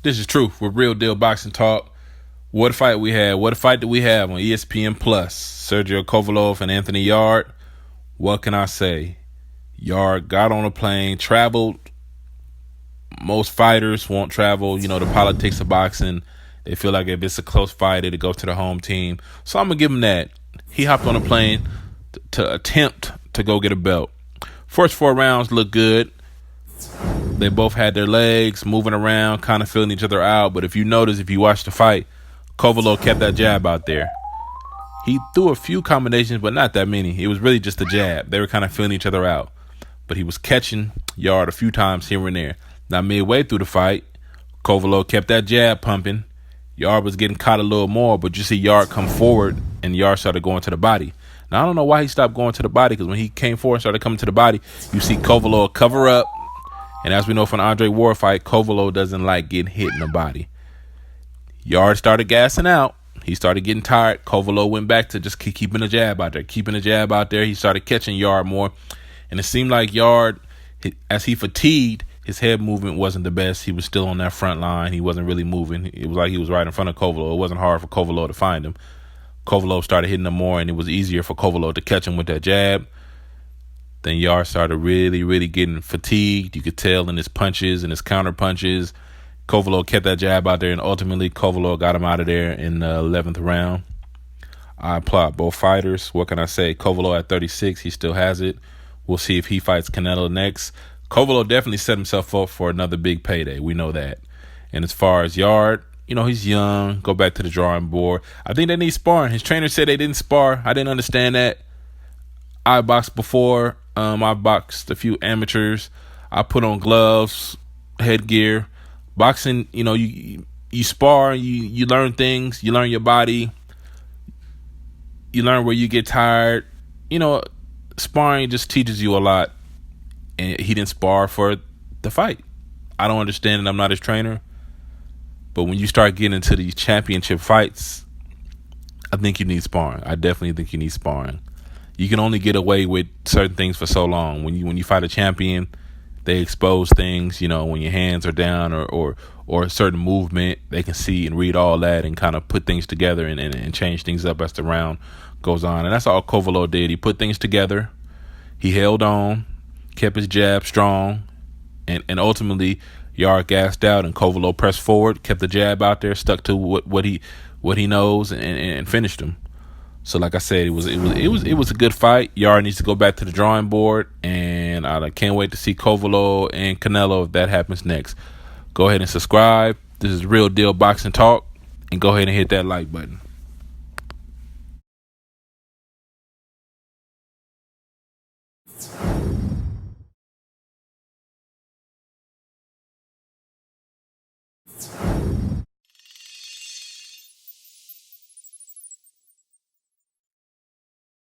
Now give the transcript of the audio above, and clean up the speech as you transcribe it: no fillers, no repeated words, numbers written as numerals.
This is Truth with Real Deal Boxing Talk. What a fight we had. What a fight that we have on ESPN Plus. Sergey Kovalev and Anthony Yarde. What can I say? Yarde got on a plane, traveled. Most fighters won't travel. You know, the politics of boxing. They feel like if it's a close fight, it'll go to the home team. So I'm going to give him that. He hopped on a plane to attempt to go get a belt. First 4 rounds looked good. They both had their legs moving around, kind of feeling each other out. But if you notice, if you watch the fight, Kovalev kept that jab out there. He threw a few combinations, but not that many. It was really just a jab. They were kind of feeling each other out. But he was catching Yarde a few times here and there. Now, midway through the fight, Kovalev kept that jab pumping. Yarde was getting caught a little more, but you see Yarde come forward, and Yarde started going to the body. Now, I don't know why he stopped going to the body, because when he came forward and started coming to the body, you see Kovalev cover up. And as we know from the Andre Ward fight, Kovalev doesn't like getting hit in the body. Yarde started gassing out. He started getting tired. Kovalev went back to just keeping the jab out there. Keeping the jab out there. He started catching Yarde more. And it seemed like Yarde, as he fatigued, his head movement wasn't the best. He was still on that front line. He wasn't really moving. It was like he was right in front of Kovalev. It wasn't hard for Kovalev to find him. Kovalev started hitting him more, and it was easier for Kovalev to catch him with that jab. Then Yarde started really getting fatigued. You could tell in his punches and his counter punches. Kovalev kept that jab out there, and ultimately Kovalev got him out of there in the 11th round. I applaud both fighters. What can I say? Kovalev at 36, he still has it. We'll see if he fights Canelo next. Kovalev definitely set himself up for another big payday. We know that. And as far as Yarde, you know, he's young. Go back to the drawing board. I think they need sparring. His trainer said they didn't spar. I didn't understand that. I boxed before. I boxed a few amateurs. I put on gloves, headgear. Boxing, you know, you spar, you learn things. You learn your body. You learn where you get tired. You know, sparring just teaches you a lot. And he didn't spar for the fight. I don't understand it. I'm not his trainer. But when you start getting into these championship fights, I think you need sparring. I definitely think you need sparring. You can only get away with certain things for so long. When you fight a champion, they expose things, you know, when your hands are down or a certain movement, they can see and read all that and kind of put things together and change things up as the round goes on. And that's all Kovalev did. He put things together. He held on, kept his jab strong, and ultimately Yarde gassed out and Kovalev pressed forward, kept the jab out there, stuck to what he knows and finished him. So like I said, it was a good fight. Yarde needs to go back to the drawing board, and I can't wait to see Kovalev and Canelo if that happens next. Go ahead and subscribe. This is Real Deal Boxing Talk, and go ahead and hit that like button.